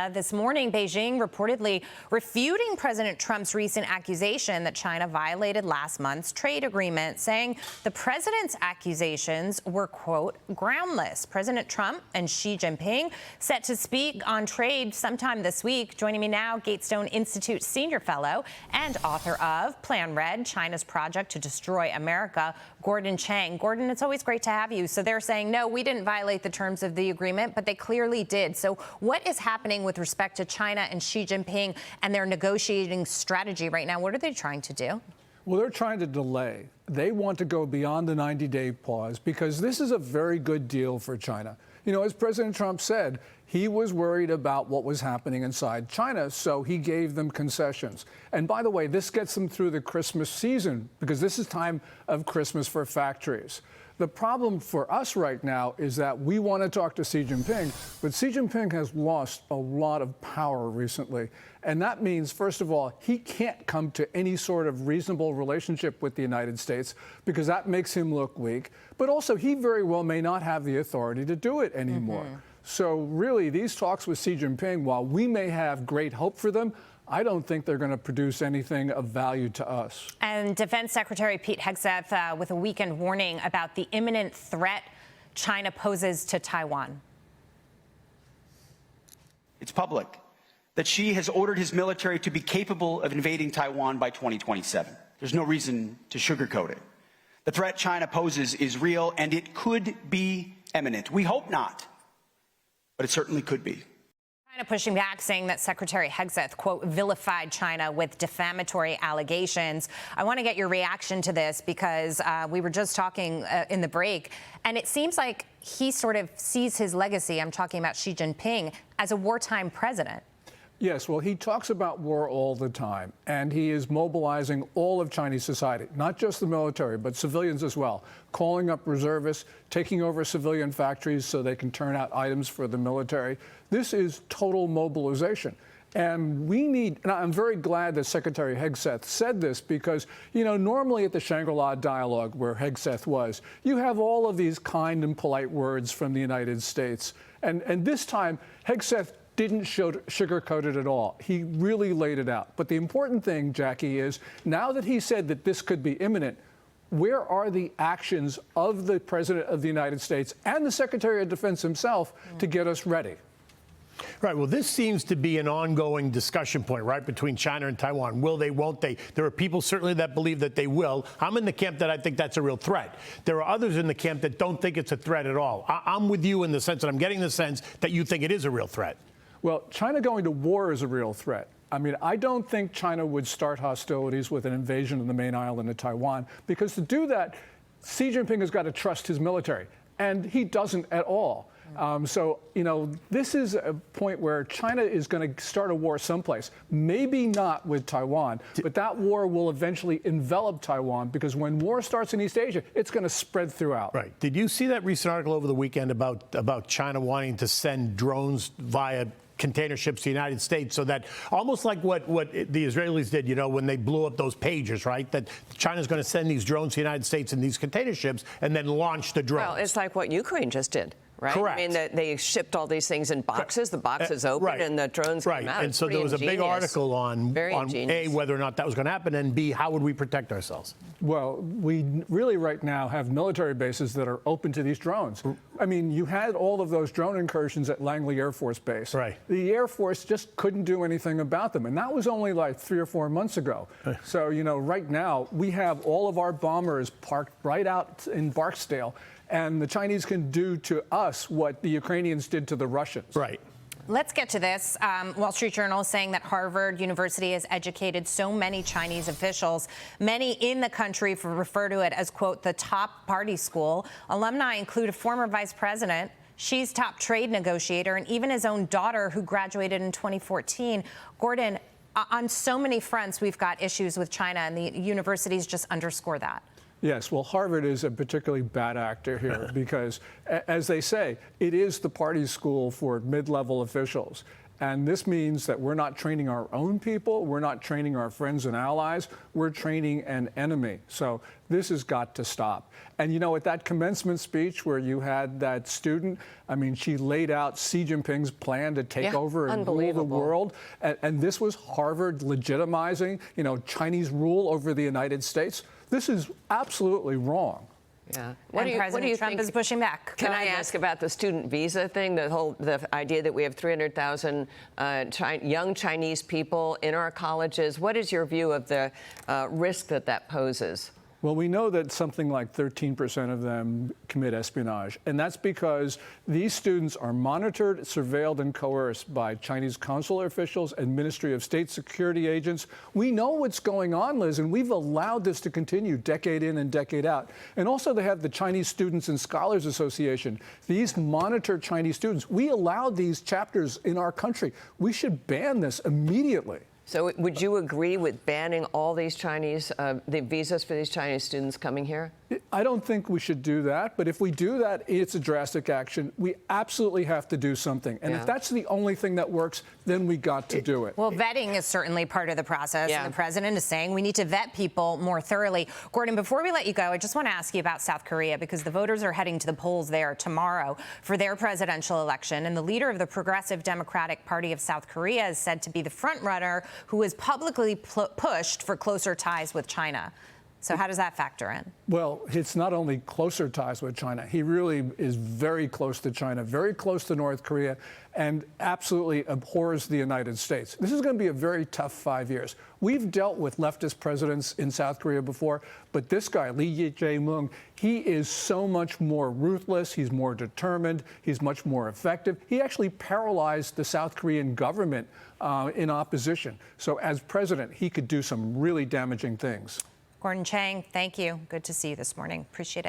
China. This morning, Beijing reportedly refuting President Trump's recent accusation that China violated last month's trade agreement, saying the president's accusations were, quote, groundless. President Trump and Xi Jinping set to speak on trade sometime this week. Joining me now, Gatestone Institute senior fellow and author of Plan Red, China's Project to Destroy America, Gordon Chang. Gordon, it's always great to have you. So they're saying, no, we didn't violate the terms of the agreement, but they clearly did. So what is happening with respect to China and Xi Jinping and their negotiating strategy right now? What are they trying to do? Well, they're trying to delay. They want to go beyond the 90-day pause because this is a very good deal for China. You know, as President Trump said, he was worried about what was happening inside China, so he gave them concessions. And by the way, this gets them through the Christmas season because this is time of Christmas for factories. The problem for us right now is that we want to talk to Xi Jinping, but Xi Jinping has lost a lot of power recently. And that means, first of all, he can't come to any sort of reasonable relationship with the United States because that makes him look weak. But also, he very well may not have the authority to do it anymore. So really, these talks with Xi Jinping, while we may have great hope for them, I don't think they're going to produce anything of value to us. And Defense Secretary Pete Hegseth with a weekend warning about the imminent threat China poses to Taiwan. It's public that Xi has ordered his military to be capable of invading Taiwan by 2027. There's no reason to sugarcoat it. The threat China poses is real, and it could be imminent. We hope not, but it certainly could be. China pushing back, saying that Secretary Hegseth, quote, vilified China with defamatory allegations. I want to get your reaction to this because we were just talking in the break, and it seems like he sort of sees his legacy, I'm talking about Xi Jinping, as a wartime president. Yes, well, he talks about war all the time, and he is mobilizing all of Chinese society, not just the military, but civilians as well, calling up reservists, taking over civilian factories so they can turn out items for the military. This is total mobilization. And we need, and I'm very glad that Secretary Hegseth said this because, you know, normally at the Shangri-La dialogue where Hegseth was, you have all of these kind and polite words from the United States. And this time, Hegseth didn't sugarcoat it at all. He really laid it out. But the important thing, Jackie, is now that he said that this could be imminent, where are the actions of the President of the United States and the Secretary of Defense himself to get us ready? Right. Well, this seems to be an ongoing discussion point, right, between China and Taiwan. Will they, won't they? There are people certainly that believe that they will. I'm in the camp that I think that's a real threat. There are others in the camp that don't think it's a threat at all. I'm with you in the sense that I'm getting the sense that you think it is a real threat. Well, China going to war is a real threat. I mean, I don't think China would start hostilities with an invasion of the main island of Taiwan, because to do that, Xi Jinping has got to trust his military, and he doesn't at all. So, you know, this is a point where China is going to start a war someplace, maybe not with Taiwan, but that war will eventually envelop Taiwan, because when war starts in East Asia, it's going to spread throughout. Right. Did you see that recent article over the weekend about China wanting to send drones via container ships to the United States, so that almost like what the Israelis did, you know, when they blew up those pagers, right? That China's going to send these drones to the United States in these container ships and then launch the drones. Well, it's like what Ukraine just did. Right? Correct. I mean, they shipped all these things in boxes. The boxes opened and the drones came out. And so there was a big article on A, whether or not that was going to happen, and B, how would we protect ourselves? Well, we really right now have military bases that are open to these drones. I mean, you had all of those drone incursions at Langley Air Force Base. Right. The Air Force just couldn't do anything about them. And that was only like 3 or 4 months ago. So, you know, right now we have all of our bombers parked right out in Barksdale. And the Chinese can do to us what the Ukrainians did to the Russians. Right. Let's get to this. Wall Street Journal is saying that Harvard University has educated so many Chinese officials. Many in the country refer to it as, quote, the top party school. Alumni include a former vice president, Xi's top trade negotiator, and even his own daughter, who graduated in 2014. Gordon, on so many fronts, we've got issues with China, and the universities just underscore that. Yes, well, Harvard is a particularly bad actor here because, as they say, it is the party school for mid-level officials. And this means that we're not training our own people, we're not training our friends and allies, we're training an enemy. So this has got to stop. And you know, at that commencement speech where you had that student, I mean, she laid out Xi Jinping's plan to take over and rule the world. And this was Harvard legitimizing, you know, Chinese rule over the United States. This is absolutely wrong. Yeah. President Trump is pushing back. Can I ask about the student visa thing? The idea that we have 300,000 young Chinese people in our colleges. What is your view of the risk that poses? Well, we know that something like 13% of them commit espionage, and that's because these students are monitored, surveilled, and coerced by Chinese consular officials and Ministry of State security agents. We know what's going on, Liz, and we've allowed this to continue decade in and decade out. And also they have the Chinese Students and Scholars Association. These monitor Chinese students. We allow these chapters in our country. We should ban this immediately. So would you agree with banning all these Chinese, the visas for these Chinese students coming here? I don't think we should do that. But if we do that, it's a drastic action. We absolutely have to do something. And if that's the only thing that works, then we got to do it. Well, vetting is certainly part of the process. And the president is saying we need to vet people more thoroughly. Gordon, before we let you go, I just want to ask you about South Korea, because the voters are heading to the polls there tomorrow for their presidential election. And the leader of the Progressive Democratic Party of South Korea is said to be the front runner who has publicly pushed for closer ties with China. So how does that factor in? Well, it's not only closer ties with China. He really is very close to China, very close to North Korea, and absolutely abhors the United States. This is going to be a very tough 5 years. We've dealt with leftist presidents in South Korea before, but this guy, Lee Jae-myung, he is so much more ruthless. He's more determined. He's much more effective. He actually paralyzed the South Korean government in opposition. So as president, he could do some really damaging things. Gordon Chang, thank you. Good to see you this morning. Appreciate it.